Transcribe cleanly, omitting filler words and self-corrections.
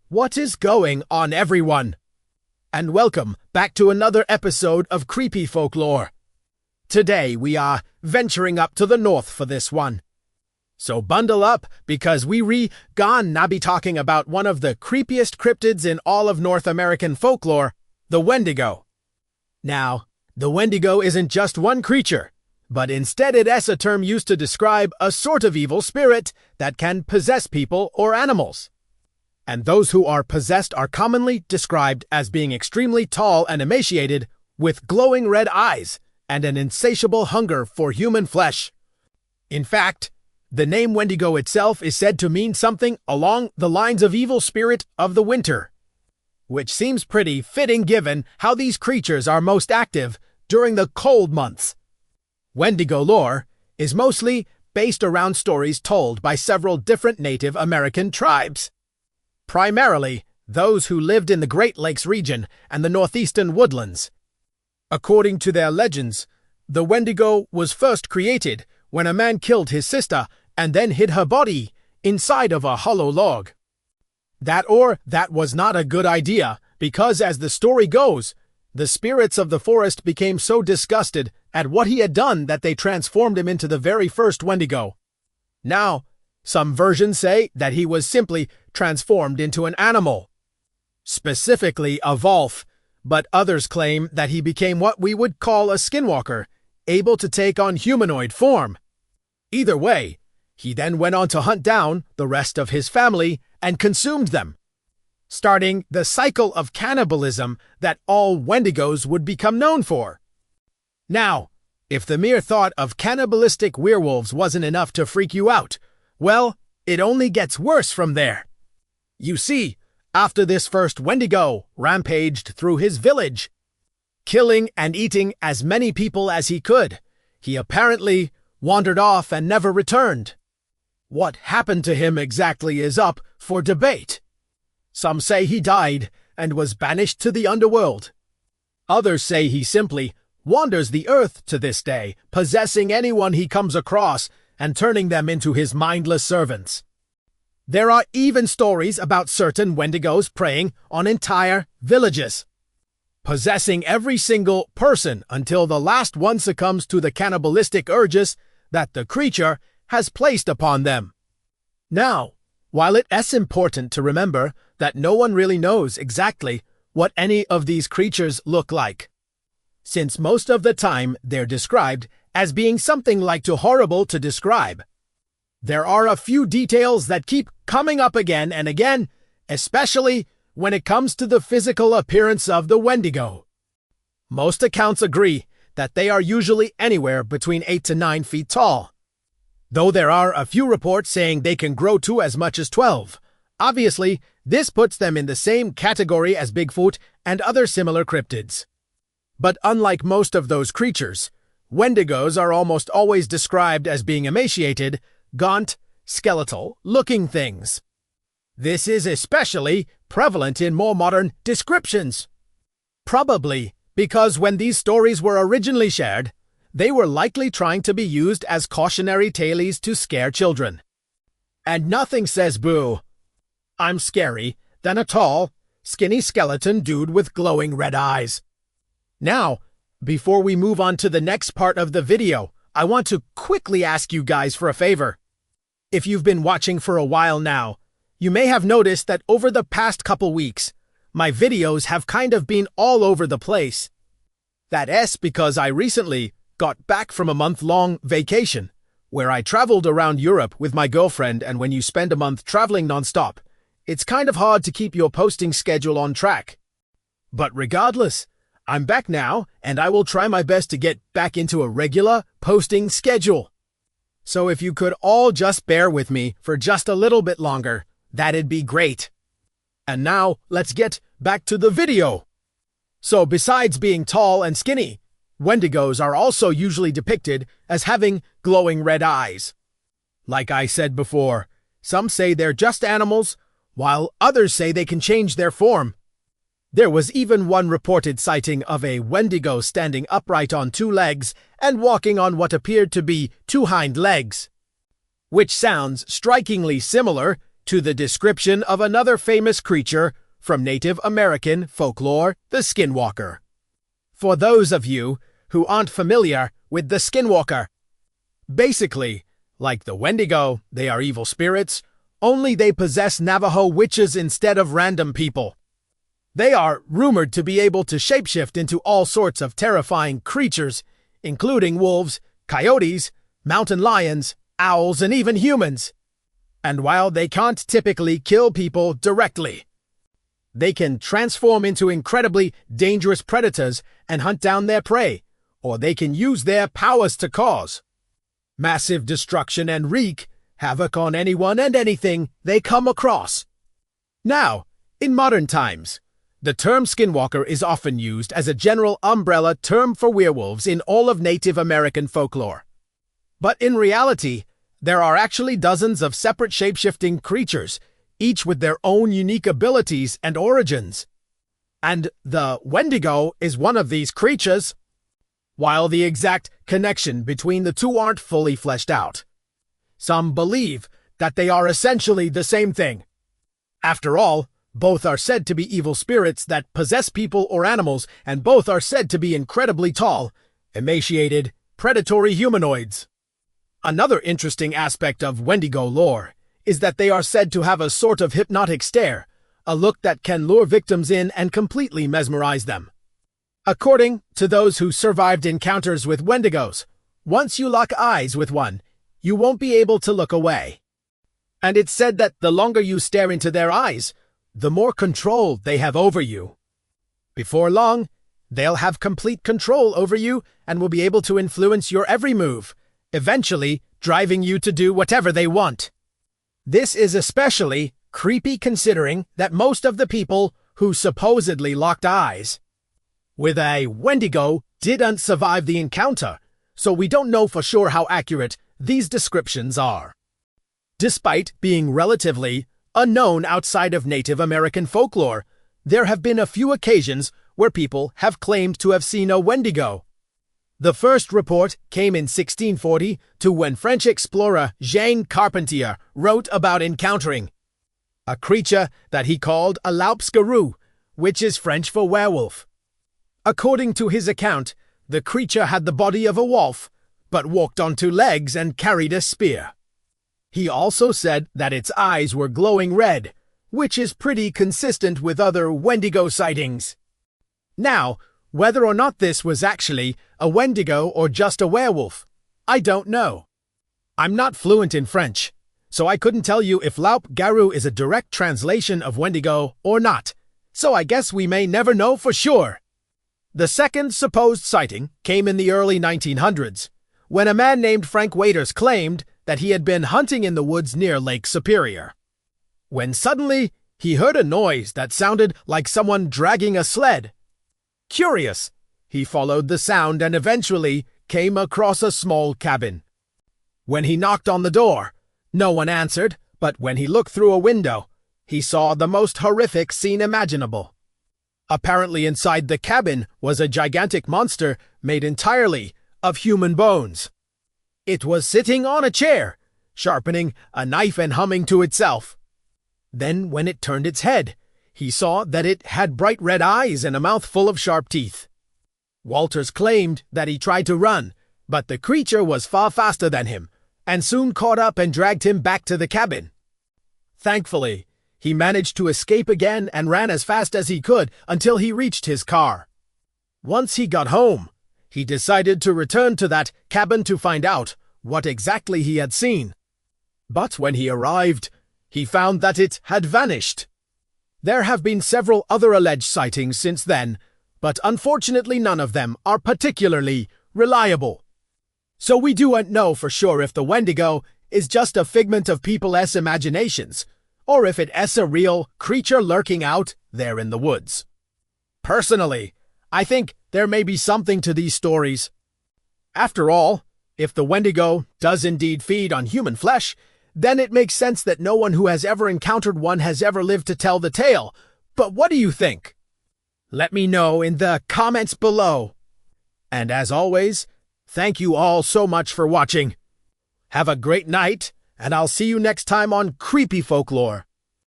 What is going on, everyone? And welcome back to another episode of Creepy Folklore. Today we are venturing up to the north for this one. So bundle up, because we gonna be talking about one of the creepiest cryptids in all of North American folklore, the Wendigo. Now, the Wendigo isn't just one creature, but instead it is a term used to describe a sort of evil spirit that can possess people or animals. And those who are possessed are commonly described as being extremely tall and emaciated, with glowing red eyes and an insatiable hunger for human flesh. In fact, the name Wendigo itself is said to mean something along the lines of evil spirit of the winter, which seems pretty fitting given how these creatures are most active during the cold months. Wendigo lore is mostly based around stories told by several different Native American tribes. Primarily, those who lived in the Great Lakes region and the northeastern woodlands. According to their legends, the Wendigo was first created when a man killed his sister and then hid her body inside of a hollow log. That was not a good idea, because as the story goes, the spirits of the forest became so disgusted at what he had done that they transformed him into the very first Wendigo. Now, some versions say that he was simply transformed into an animal, specifically a wolf, but others claim that he became what we would call a skinwalker, able to take on humanoid form. Either way, he then went on to hunt down the rest of his family and consumed them, starting the cycle of cannibalism that all Wendigos would become known for. Now, if the mere thought of cannibalistic werewolves wasn't enough to freak you out, well, it only gets worse from there. You see, after this first Wendigo rampaged through his village, killing and eating as many people as he could, he apparently wandered off and never returned. What happened to him exactly is up for debate. Some say he died and was banished to the underworld. Others say he simply wanders the earth to this day, possessing anyone he comes across and turning them into his mindless servants. There are even stories about certain Wendigos preying on entire villages, possessing every single person until the last one succumbs to the cannibalistic urges that the creature has placed upon them. Now, while it is important to remember that no one really knows exactly what any of these creatures look like, since most of the time they're described as being something like too horrible to describe, there are a few details that keep coming up again and again, especially when it comes to the physical appearance of the Wendigo. Most accounts agree that they are usually anywhere between 8 to 9 feet tall, though there are a few reports saying they can grow to as much as 12. Obviously, this puts them in the same category as Bigfoot and other similar cryptids. But unlike most of those creatures, Wendigos are almost always described as being emaciated, gaunt, skeletal-looking things. This is especially prevalent in more modern descriptions. Probably because when these stories were originally shared, they were likely trying to be used as cautionary tales to scare children. And nothing says boo, I'm scary, than a tall, skinny skeleton dude with glowing red eyes. Now, before we move on to the next part of the video, I want to quickly ask you guys for a favor. If you've been watching for a while now, you may have noticed that over the past couple weeks, my videos have kind of been all over the place. That is because I recently got back from a month-long vacation, where I traveled around Europe with my girlfriend, and when you spend a month traveling nonstop, it's kind of hard to keep your posting schedule on track. But regardless, I'm back now, and I will try my best to get back into a regular posting schedule. So if you could all just bear with me for just a little bit longer, that'd be great. And now, let's get back to the video. So besides being tall and skinny, Wendigos are also usually depicted as having glowing red eyes. Like I said before, some say they're just animals, while others say they can change their form. There was even one reported sighting of a Wendigo standing upright on 2 legs and walking on what appeared to be 2 hind legs, which sounds strikingly similar to the description of another famous creature from Native American folklore, the skinwalker. For those of you who aren't familiar with the skinwalker, basically, like the Wendigo, they are evil spirits, only they possess Navajo witches instead of random people. They are rumored to be able to shapeshift into all sorts of terrifying creatures, including wolves, coyotes, mountain lions, owls, and even humans. And while they can't typically kill people directly, they can transform into incredibly dangerous predators and hunt down their prey, or they can use their powers to cause massive destruction and wreak havoc on anyone and anything they come across. Now, in modern times, the term skinwalker is often used as a general umbrella term for werewolves in all of Native American folklore. But in reality, there are actually dozens of separate shape-shifting creatures, each with their own unique abilities and origins. And the Wendigo is one of these creatures, while the exact connection between the two aren't fully fleshed out. Some believe that they are essentially the same thing. After all, both are said to be evil spirits that possess people or animals, and both are said to be incredibly tall, emaciated, predatory humanoids. Another interesting aspect of Wendigo lore is that they are said to have a sort of hypnotic stare, a look that can lure victims in and completely mesmerize them. According to those who survived encounters with Wendigos, once you lock eyes with one, you won't be able to look away. And it's said that the longer you stare into their eyes, the more control they have over you. Before long, they'll have complete control over you and will be able to influence your every move, eventually driving you to do whatever they want. This is especially creepy considering that most of the people who supposedly locked eyes with a Wendigo didn't survive the encounter, so we don't know for sure how accurate these descriptions are. Despite being relatively unknown outside of Native American folklore, there have been a few occasions where people have claimed to have seen a Wendigo. The first report came in 1640 when French explorer Jean Carpentier wrote about encountering a creature that he called a loup-garou, which is French for werewolf. According to his account, the creature had the body of a wolf, but walked on two legs and carried a spear. He also said that its eyes were glowing red, which is pretty consistent with other Wendigo sightings. Now, whether or not this was actually a Wendigo or just a werewolf, I don't know. I'm not fluent in French, so I couldn't tell you if loup-garou is a direct translation of Wendigo or not, so I guess we may never know for sure. The second supposed sighting came in the early 1900s, when a man named Frank Waiters claimed that he had been hunting in the woods near Lake Superior, when suddenly he heard a noise that sounded like someone dragging a sled. Curious, he followed the sound and eventually came across a small cabin. When he knocked on the door, no one answered, but when he looked through a window, he saw the most horrific scene imaginable. Apparently inside the cabin was a gigantic monster made entirely of human bones. It was sitting on a chair, sharpening a knife and humming to itself. Then, when it turned its head, he saw that it had bright red eyes and a mouth full of sharp teeth. Walters claimed that he tried to run, but the creature was far faster than him, and soon caught up and dragged him back to the cabin. Thankfully, he managed to escape again and ran as fast as he could until he reached his car. Once he got home, he decided to return to that cabin to find out what exactly he had seen. But when he arrived, he found that it had vanished. There have been several other alleged sightings since then, but unfortunately none of them are particularly reliable. So we don't know for sure if the Wendigo is just a figment of people's imaginations, or if it is a real creature lurking out there in the woods. Personally, I think there may be something to these stories. After all, if the Wendigo does indeed feed on human flesh, then it makes sense that no one who has ever encountered one has ever lived to tell the tale. But what do you think? Let me know in the comments below. And as always, thank you all so much for watching. Have a great night, and I'll see you next time on Creepy Folklore.